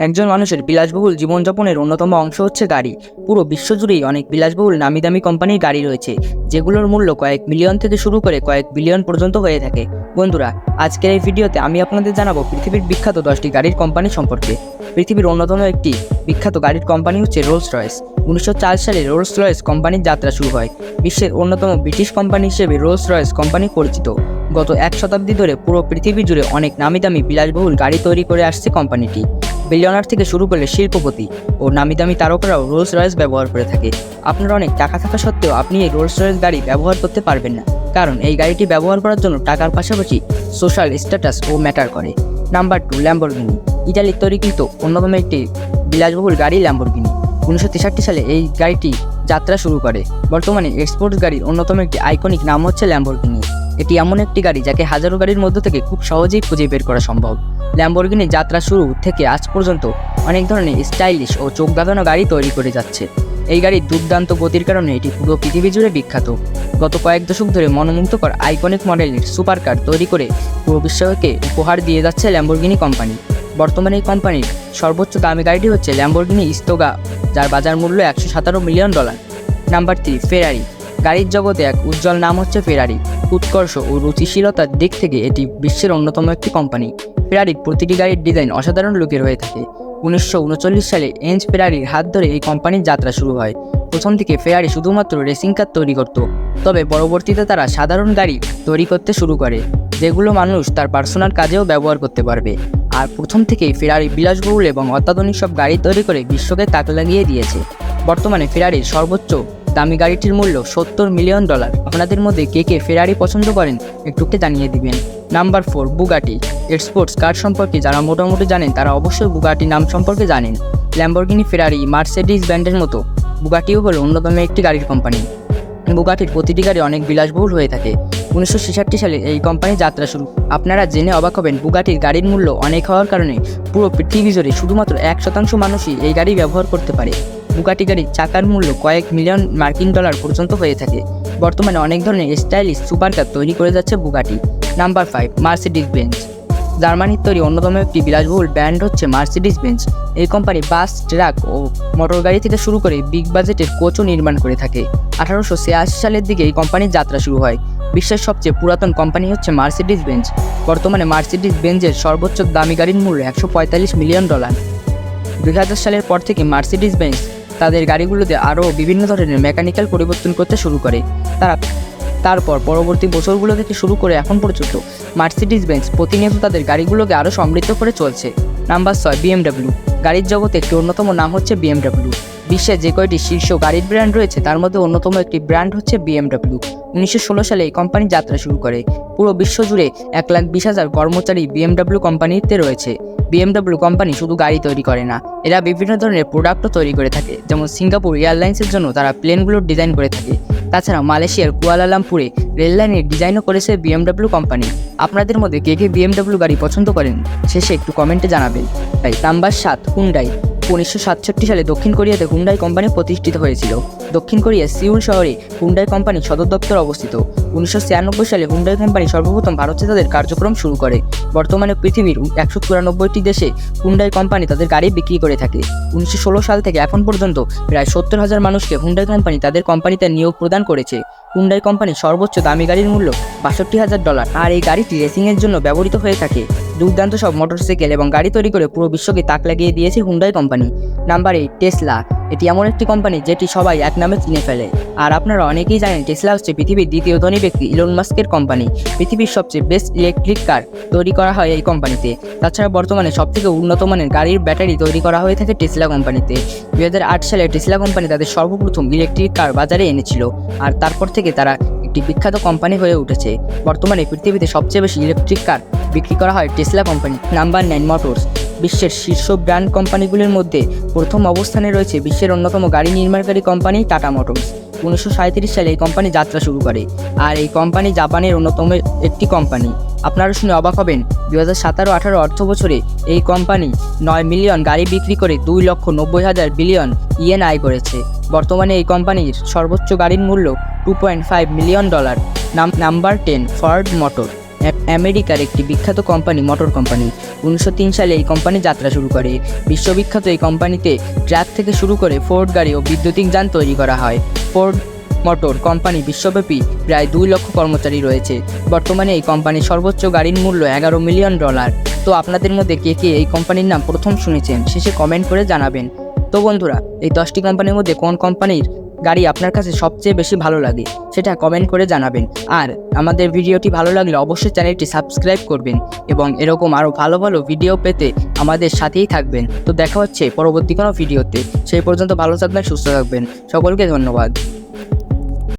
একজন মানুষের বিলাসবহুল জীবনযাপনের অন্যতম অংশ হচ্ছে গাড়ি। পুরো বিশ্বজুড়েই অনেক বিলাসবহুল নামি দামি কোম্পানির গাড়ি রয়েছে, যেগুলোর মূল্য কয়েক মিলিয়ন থেকে শুরু করে কয়েক বিলিয়ন পর্যন্ত হয়ে থাকে। বন্ধুরা, আজকের এই ভিডিওতে আমি আপনাদের জানাবো পৃথিবীর বিখ্যাত 10টি গাড়ির কোম্পানি সম্পর্কে। পৃথিবীর অন্যতম একটি বিখ্যাত গাড়ির কোম্পানি হচ্ছে রোলস রয়েস। 1904 সালে রোলস রয়েস কোম্পানির যাত্রা শুরু হয়। বিশ্বের অন্যতম ব্রিটিশ কোম্পানি হিসেবে রোলস রয়েস কোম্পানি পরিচিত। গত এক শতাব্দী ধরে পুরো পৃথিবী জুড়ে অনেক নামি দামি বিলাসবহুল গাড়ি তৈরি করে আসছে কোম্পানিটি। বিলিয়নার থেকে শুরু করলে শিল্পপতি ও নামি দামি তারকারাও রোলস রয়েস ব্যবহার করে থাকে। আপনার অনেক টাকা থাকা সত্ত্বেও আপনি এই রোলস রয়েস গাড়ি ব্যবহার করতে পারবেন না, কারণ এই গাড়িটি ব্যবহার করার জন্য টাকার পাশাপাশি সোশ্যাল স্ট্যাটাস ও ম্যাটার করে। Number 2, Lamborghini. ইটালির তৈরিকৃত অন্যতম একটি বিলাসবহুল গাড়ি ল্যাম্বরগিনি। 1963 সালে এই গাড়িটি যাত্রা শুরু করে। বর্তমানে এক্সপোর্টস গাড়ির অন্যতম একটি আইকনিক নাম হচ্ছে ল্যাম্বরগিনি। এটি এমন একটি গাড়ি যাকে হাজারো গাড়ির মধ্য থেকে খুব সহজেই খুঁজে বের করা সম্ভব। ল্যাম্বরগিনির যাত্রা শুরু থেকে আজ পর্যন্ত অনেক ধরনের স্টাইলিশ ও চোখ ধাঁধানো গাড়ি তৈরি করে যাচ্ছে। এই গাড়ির দুর্দান্ত গতির কারণে এটি পুরো পৃথিবী জুড়ে বিখ্যাত। গত কয়েক দশক ধরে মনোমুগ্ধকর আইকনিক মডেলের সুপার কার তৈরি করে পুরো বিশ্বকে উপহার দিয়ে যাচ্ছে ল্যাম্বরগিনি কোম্পানি। বর্তমানে এই কোম্পানির সর্বোচ্চ দামি গাড়িটি হচ্ছে ল্যাম্বরগিনি ইস্তোগা, যার বাজার মূল্য $117 মিলিয়ন। নাম্বার 3, ফেরারি। গাড়ির জগতে এক উজ্জ্বল নাম হচ্ছে ফেরারি। উৎকর্ষ ও রুচিশীলতার দিক থেকে এটি বিশ্বের অন্যতম একটি কোম্পানি। ফেরারির প্রতিটি গাড়ির ডিজাইন অসাধারণ লুকের হয়ে থাকে। 1939 সালে এনজ ফেরারির হাত ধরে এই কোম্পানির যাত্রা শুরু হয়। প্রথম থেকে ফেরারি শুধুমাত্র রেসিং কার তৈরি করত, তবে পরবর্তীতে তারা সাধারণ গাড়ি তৈরি করতে শুরু করে, যেগুলো মানুষ তার পার্সোনাল কাজেও ব্যবহার করতে পারবে। আর প্রথম থেকেই ফেরারি বিলাসবহুল এবং অত্যাধুনিক সব গাড়ি তৈরি করে বিশ্বকে তাক লাগিয়ে দিয়েছে। বর্তমানে ফেরারির সর্বোচ্চ দামি গাড়িটির মূল্য $70 মিলিয়ন। আপনাদের মধ্যে কে কে ফেরারি পছন্দ করেন একটুকে জানিয়ে দিবেন। Number 4, Bugatti. স্পোর্টস কার সম্পর্কে যারা মোটামুটি জানেন তারা অবশ্যই বুগাটি নাম সম্পর্কে জানেন। ল্যাম্বরগিনি, ফেরারি, মার্সেডিজ ব্র্যান্ডের মতো বুগাটিও হলো অন্যতম একটি গাড়ির কোম্পানি। বুগাটির প্রতিটি গাড়ি অনেক বিলাসবহুল হয়ে থাকে। 1966 সালে এই কোম্পানি যাত্রা শুরু। আপনারা জেনে অবাক হবেন, বুগাটির গাড়ির মূল্য অনেক হওয়ার কারণে পুরো পৃথিবী জুড়ে শুধুমাত্র 1% মানুষই এই গাড়ি ব্যবহার করতে পারে। বুগাটি গাড়ির চাকার মূল্য কয়েক মিলিয়ন মার্কিন ডলার পর্যন্ত হয়ে থাকে। বর্তমানে অনেক ধরনের স্টাইলিশ সুপার কার তৈরি করে যাচ্ছে বুগাটি। Number 5, Mercedes Benz. জার্মানির তৈরি অন্যতম একটি বিলাসবহুল ব্র্যান্ড হচ্ছে মার্সিডিজ বেঞ্জ। এই কোম্পানি বাস, ট্রাক ও মোটর গাড়ি থেকে শুরু করে বিগ বাজেটের কোচও নির্মাণ করে থাকে। 1886 সালের দিকে এই কোম্পানির যাত্রা শুরু হয়। বিশ্বের সবচেয়ে পুরাতন কোম্পানি হচ্ছে মার্সিডিজ বেঞ্জ। বর্তমানে মার্সিডিজ বেঞ্জের সর্বোচ্চ দামি গাড়ির মূল্য $145 মিলিয়ন। 2000 সালের পর থেকে মার্সিডিজ বেঞ্জ তাদের গাড়িগুলোতে আরও বিভিন্ন ধরনের মেকানিক্যাল পরিবর্তন করতে শুরু করে। তারপর পরবর্তী বছরগুলো থেকে শুরু করে এখন পর্যন্ত মার্সিডিজ বেঞ্জ প্রতিনিয়ত তাদের গাড়িগুলোকে আরও সমৃদ্ধ করে চলছে। Number 6, BMW. গাড়ির জগতে একটি অন্যতম নাম হচ্ছে বিএমডব্লিউ। বিশ্বে যে কয়টি শীর্ষ গাড়ির ব্র্যান্ড রয়েছে তার মধ্যে অন্যতম একটি ব্র্যান্ড হচ্ছে বিএমডব্লিউ। 1916 সালে এই কোম্পানি যাত্রা শুরু করে। পুরো বিশ্ব জুড়ে 1,20,000 কর্মচারী বিএমডব্লিউ কোম্পানিতে রয়েছে। বিএমডব্লিউ কোম্পানি শুধু গাড়ি তৈরি করে না, এরা বিভিন্ন ধরনের প্রোডাক্টও তৈরি করে থাকে। যেমন সিঙ্গাপুর এয়ারলাইন্সের জন্য তারা প্লেনগুলোর ডিজাইন করে থাকে। তাছাড়া মালয়েশিয়ার কুয়ালালামপুরে রেল লাইনের ডিজাইনও করেছে বিএমডব্লিউ কোম্পানি। আপনাদের মধ্যে কে কে বিএমডব্লিউ গাড়ি পছন্দ করেন শেষে একটু কমেন্টে জানাবেন। তাই নাম্বার 7, হুন্ডাই। 1967 সালে দক্ষিণ কোরিয়াতে হুন্ডাই কোম্পানি প্রতিষ্ঠিত হয়েছিল। দক্ষিণ কোরিয়ার সিউল শহরে হুন্ডাই কোম্পানির সদর দপ্তর অবস্থিত। 1996 সালে হুন্ডাই কোম্পানি সর্বপ্রথম ভারতে তাদের কার্যক্রম শুরু করে। বর্তমানে পৃথিবীর 194টি দেশে হুন্ডাই কোম্পানি তাদের গাড়ি বিক্রি করে থাকে। 1916 সাল থেকে এখন পর্যন্ত প্রায় 70,000 মানুষকে হুন্ডাই কোম্পানি তাদের কোম্পানিতে নিয়োগ প্রদান করেছে। হুন্ডাই কোম্পানির সর্বোচ্চ দামি গাড়ির মূল্য $62,000, আর এই গাড়িটি রেসিংয়ের জন্য ব্যবহৃত হয়ে থাকে। দুর্দান্ত সব মোটরসাইকেল এবং গাড়ি তৈরি করে পুরো বিশ্বকে তাক লাগিয়ে দিয়েছে হুন্ডাই কোম্পানি। Number 8, Tesla. এটি এমন একটি কোম্পানি যেটি সবাই এক নামে চিনে ফেলে। আর আপনারা অনেকেই জানেন টেসলা হচ্ছে পৃথিবীর দ্বিতীয় ধনী ব্যক্তি ইলন মাস্কের কোম্পানি। পৃথিবীর সবচেয়ে বেস্ট ইলেকট্রিক কার তৈরি করা হয় এই কোম্পানিতে। তাছাড়া বর্তমানে সবথেকে উন্নত মানের গাড়ির ব্যাটারি তৈরি করা হয়ে থাকে টেসলা কোম্পানিতে। 2008 সালে টেসলা কোম্পানি তাদের সর্বপ্রথম ইলেকট্রিক কার বাজারে এনেছিল, আর তারপর থেকে তারা একটি বিখ্যাত কোম্পানি হয়ে উঠেছে। বর্তমানে পৃথিবীতে সবচেয়ে বেশি ইলেকট্রিক কার বিক্রি করা হয় টেসলা কোম্পানি। Number 9, motors. বিশ্বের শীর্ষ ব্র্যান্ড কোম্পানিগুলির মধ্যে প্রথম অবস্থানে রয়েছে বিশ্বের অন্যতম গাড়ি নির্মাণকারী কোম্পানি টাটা মোটরস। 1937 সালে এই কোম্পানি যাত্রা শুরু করে, আর এই কোম্পানি জাপানের অন্যতম একটি কোম্পানি। আপনারা শুনে অবাক হবেন, 2017-18 অর্থ বছরে এই কোম্পানি 9 মিলিয়ন গাড়ি বিক্রি করে 2,90,000 বিলিয়ন ইয়েন আয় করেছে। বর্তমানে এই কোম্পানির সর্বোচ্চ গাড়ির মূল্য $2.5 মিলিয়ন। Number 10, Ford motor. আমেরিকার একটি বিখ্যাত কোম্পানি মোটর কোম্পানি। 1903 সালে এই কোম্পানি যাত্রা শুরু করে। বিশ্ববিখ্যাত এই কোম্পানিতে ট্রাক থেকে শুরু করে ফোর্ড গাড়ি ও বৈদ্যুতিক যান তৈরি করা হয়। ফোর্ড মোটর কোম্পানি বিশ্বব্যাপী প্রায় 2 লক্ষ কর্মচারী রয়েছে। বর্তমানে এই কোম্পানির সর্বোচ্চ গাড়ির মূল্য $11 মিলিয়ন। তো আপনাদের মধ্যে কে কে এই কোম্পানির নাম প্রথম শুনেছেন শেষে কমেন্ট করে জানাবেন। তো বন্ধুরা, এই 10টি কোম্পানির মধ্যে কোন কোম্পানির গাড়ি আপনার কাছে সবচেয়ে বেশি ভালো লাগে সেটা কমেন্ট করে জানাবেন। আর আমাদের ভিডিওটি ভালো লাগলে অবশ্যই চ্যানেলটি সাবস্ক্রাইব করবেন এবং এরকম আরও ভালো ভালো ভিডিও পেতে আমাদের সাথেই থাকবেন। তো দেখা হচ্ছে পরবর্তী কোনো ভিডিওতে। সেই পর্যন্ত ভালো থাকবেন, সুস্থ থাকবেন। সকলকে ধন্যবাদ।